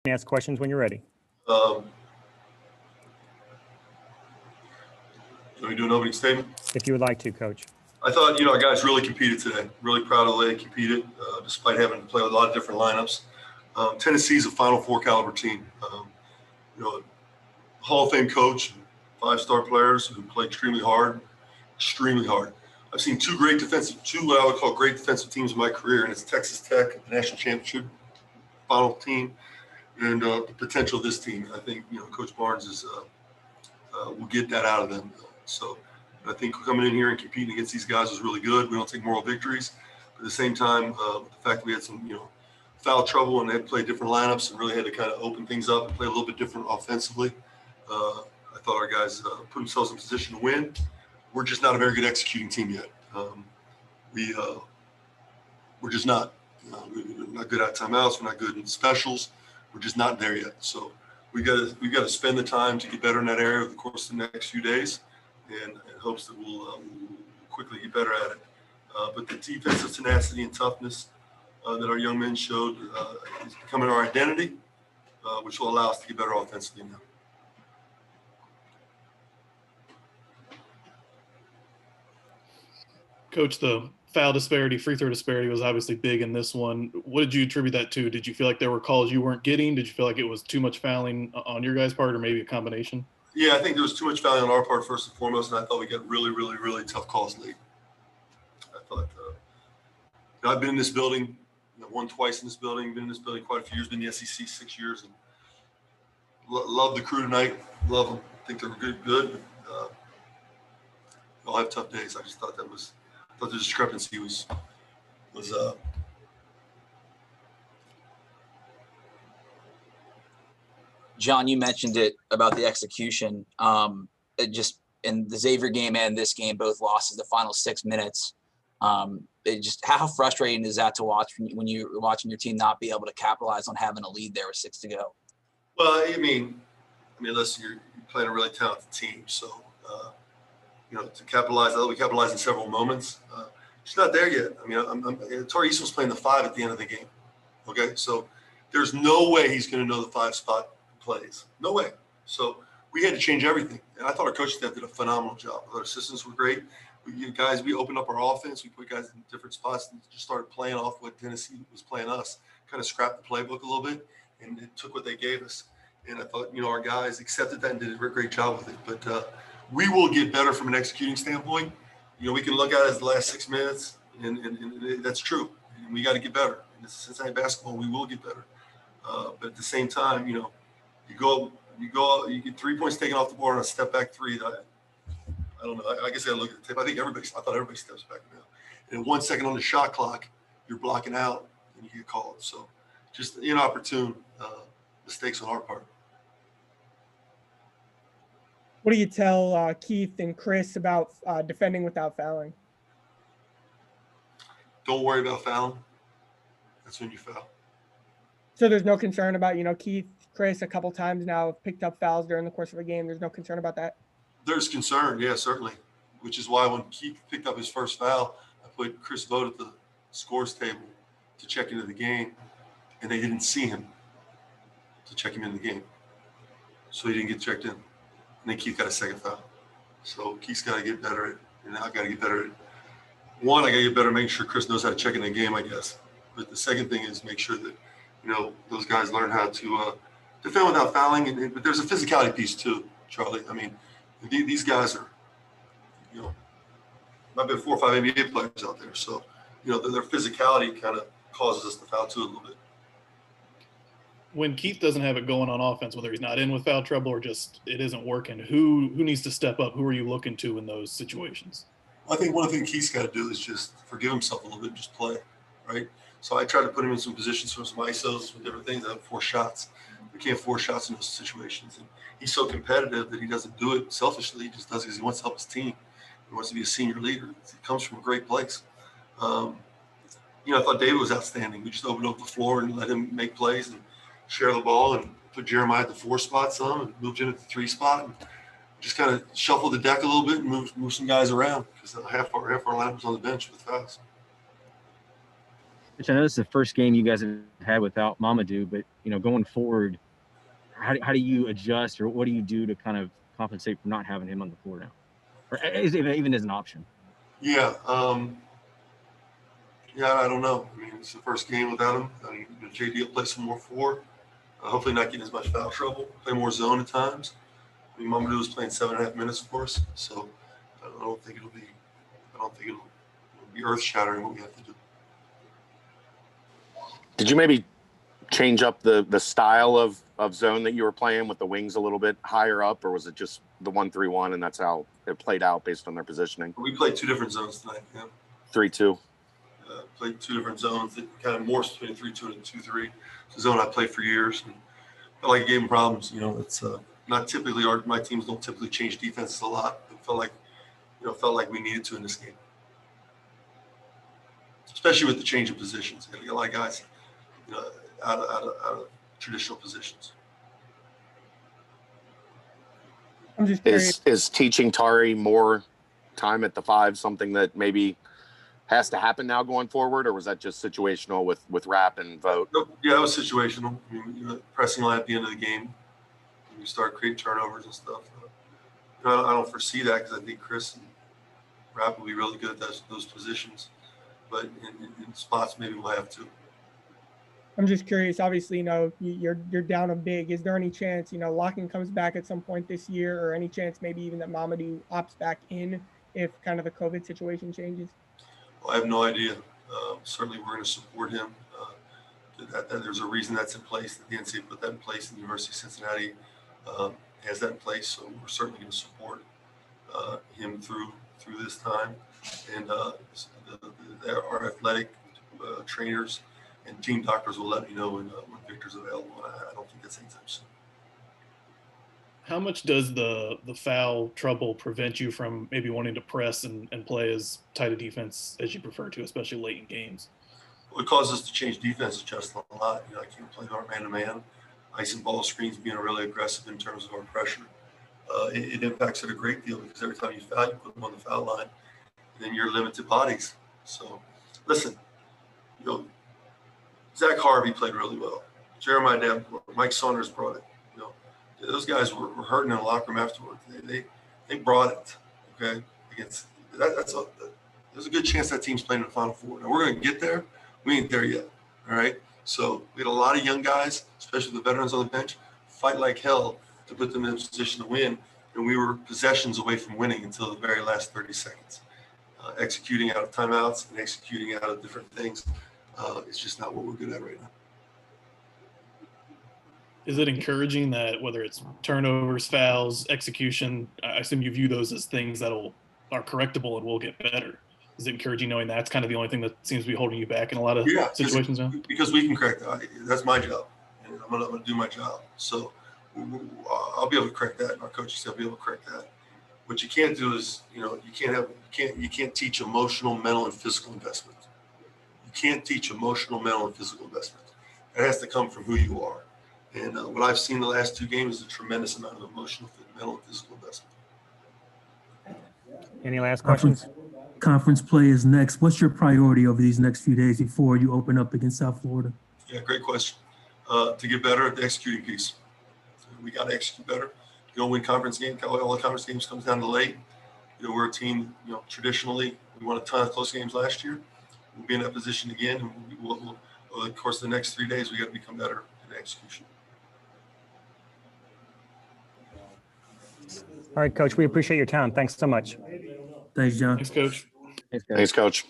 Ask questions when you're ready. Can we do an opening statement? If you would like to, Coach. I thought, our guys really competed today. Really proud of the way they competed, despite having to play with a lot of different lineups. Tennessee's a Final Four caliber team. Hall of Fame coach, 5-star players who play extremely hard. I've seen two what I would call great defensive teams in my career, and it's Texas Tech, the national championship final team, and the potential of this team. I think, Coach Barnes will get that out of them. So I think coming in here and competing against these guys was really good. We don't take moral victories. But at the same time, the fact that we had some, foul trouble and they had to play different lineups and really had to kind of open things up and play a little bit different offensively. I thought our guys put themselves in position to win. We're just not a very good executing team yet. We're just not. We're not good at timeouts. We're not good in specials. We're just not there yet. So we got to spend the time to get better in that area over the course of the next few days, and in hopes that we'll quickly get better at it. But the defensive tenacity and toughness that our young men showed is becoming our identity, which will allow us to get better offensively now. Coach, the foul disparity, free throw disparity was obviously big in this one. What did you attribute that to? Did you feel like there were calls you weren't getting? Did you feel like it was too much fouling on your guys' part, or maybe a combination? Yeah, I think there was too much fouling on our part first and foremost, and I thought we got really, really, really tough calls late. I thought I've been in this building, won twice in this building, been in this building quite a few years, been in the SEC 6 years, and love the crew tonight. Love them. I think they were good. They'll have tough days. I just thought the discrepancy was John, you mentioned it about the execution. It just in the Xavier game and this game, both losses the final 6 minutes. How frustrating is that to watch when you're watching your team not be able to capitalize on having a lead there with 6 to go? Well, I mean, listen, you're playing a really talented team, so to capitalize. We capitalized in several moments. It's not there yet. Torrey Easton was playing the 5 at the end of the game. Okay, so there's no way he's going to know the 5 spot plays. No way. So we had to change everything. And I thought our coaching staff did a phenomenal job. Our assistants were great. We opened up our offense. We put guys in different spots and just started playing off what Tennessee was playing us. Kind of scrapped the playbook a little bit, and it took what they gave us. And I thought, our guys accepted that and did a great job with it. But we will get better from an executing standpoint. We can look at it as the last 6 minutes, and that's true. And we got to get better. In Cincinnati basketball, we will get better. But at the same time, you get 3 points taken off the board on a step back 3. I don't know. I guess I look at the tape. I thought everybody steps back now. And 1 second on the shot clock, you're blocking out and you get called. So just inopportune mistakes on our part. What do you tell Keith and Chris about defending without fouling? Don't worry about fouling. That's when you foul. So there's no concern about, Keith, Chris, a couple times now have picked up fouls during the course of a game. There's no concern about that? There's concern, yeah, certainly. Which is why when Keith picked up his first foul, I put Chris Vogt at the scores table to check into the game, and they didn't see him to check him in the game. So he didn't get checked in. And then Keith got a second foul. So Keith's got to get better at it, and I got to get better at it. One, I got to get better at making sure Chris knows how to check in the game, I guess. But the second thing is make sure that, those guys learn how to defend without fouling. But there's a physicality piece too, Charlie. These guys are, might be 4 or 5 NBA players out there. So, their physicality kind of causes us to foul too a little bit. When Keith doesn't have it going on offense, whether he's not in with foul trouble or just it isn't working, who needs to step up? Who are you looking to in those situations? I think one thing Keith's got to do is just forgive himself a little bit and just play, right? So I try to put him in some positions for some ISOs with different things. I have 4 shots. We can't force shots in those situations. And he's so competitive that he doesn't do it selfishly. He just does it because he wants to help his team. He wants to be a senior leader. He comes from a great place. I thought David was outstanding. We just opened up the floor and let him make plays and share the ball and put Jeremiah at the 4 spot some and moved him at the 3 spot and just kind of shuffled the deck a little bit and move some guys around because half our lineup was on the bench with fouls. Which I know this is the first game you guys have had without Mamadou, but going forward, how do you adjust, or what do you do to kind of compensate for not having him on the floor now, or is it even as an option? Yeah. Yeah, I don't know. I mean, it's the first game without him. I mean, JD will play some more four. Hopefully not getting as much foul trouble. Play more zone at times. I mean, Mamadou was playing 7.5 minutes for us, so I don't think it'll be earth-shattering what we have to do. Did you maybe change up the style of zone that you were playing with the wings a little bit higher up, or was it just the 1-3-1 and that's how it played out based on their positioning? We played two different zones tonight. Yeah. 3-2. Played two different zones that kind of morphed between 3-2 and 2-3. It's a zone I played for years, and felt like it gave them problems. It's not typically my teams don't typically change defenses a lot. It felt like we needed to in this game, especially with the change of positions. You got a lot of guys, out of traditional positions. I'm just curious. Is teaching Tari more time at the 5 something that maybe has to happen now going forward, or was that just situational with Rap and Vote? Yeah, it was situational. I mean, pressing line at the end of the game, you start creating turnovers and stuff. I don't foresee that because I think Chris and Rap will be really good at those positions, but in spots maybe we'll have to. I'm just curious. Obviously, you're down a big. Is there any chance, Locking comes back at some point this year, or any chance maybe even that Mamadou opts back in if kind of the COVID situation changes? Well, I have no idea. Certainly, we're going to support him. That there's a reason that's in place. That the NCAA put that in place, and the University of Cincinnati has that in place. So we're certainly going to support him through this time. And our athletic trainers and team doctors will let me know when Victor's available. I don't think that's anytime soon. How much does the foul trouble prevent you from maybe wanting to press and play as tight a defense as you prefer to, especially late in games? Well, it causes us to change defense just a lot. I can't play our man-to-man. Ice and ball screens, being really aggressive in terms of our pressure. It impacts it a great deal because every time you foul, you put them on the foul line, and then you're limited bodies. So, listen, Zach Harvey played really well. Jeremiah Davenport, Mike Saunders brought it. Those guys were hurting in the locker room afterwards. They brought it. Okay, against that. There's a good chance that team's playing in the Final Four. Now we're going to get there. We ain't there yet. All right. So we had a lot of young guys, especially the veterans on the bench, fight like hell to put them in a position to win, and we were possessions away from winning until the very last 30 seconds. Executing out of timeouts and executing out of different things. It's just not what we're good at right now. Is it encouraging that whether it's turnovers, fouls, execution, I assume you view those as things that are correctable and will get better? Is it encouraging knowing that's kind of the only thing that seems to be holding you back in a lot of situations now? Because we can correct that. That's my job, and I'm gonna do my job. So I'll be able to correct that, and our coaches will be able to correct that. What you can't do is, you can't teach emotional, mental, and physical investment. You can't teach emotional, mental, and physical investment. It has to come from who you are. And what I've seen the last 2 games is a tremendous amount of emotional, mental, and physical investment. Any last questions? Conference play is next. What's your priority over these next few days before you open up against South Florida? Yeah, great question. To get better at the executing piece. We got to execute better. You don't win conference games. All the conference games comes down to late. We're a team, traditionally, we won a ton of close games last year. We'll be in that position again. And we'll over the course of the next 3 days, we got to become better in execution. All right, Coach, we appreciate your time. Thanks so much. Thanks, John. Thanks, Coach. Thanks, Coach.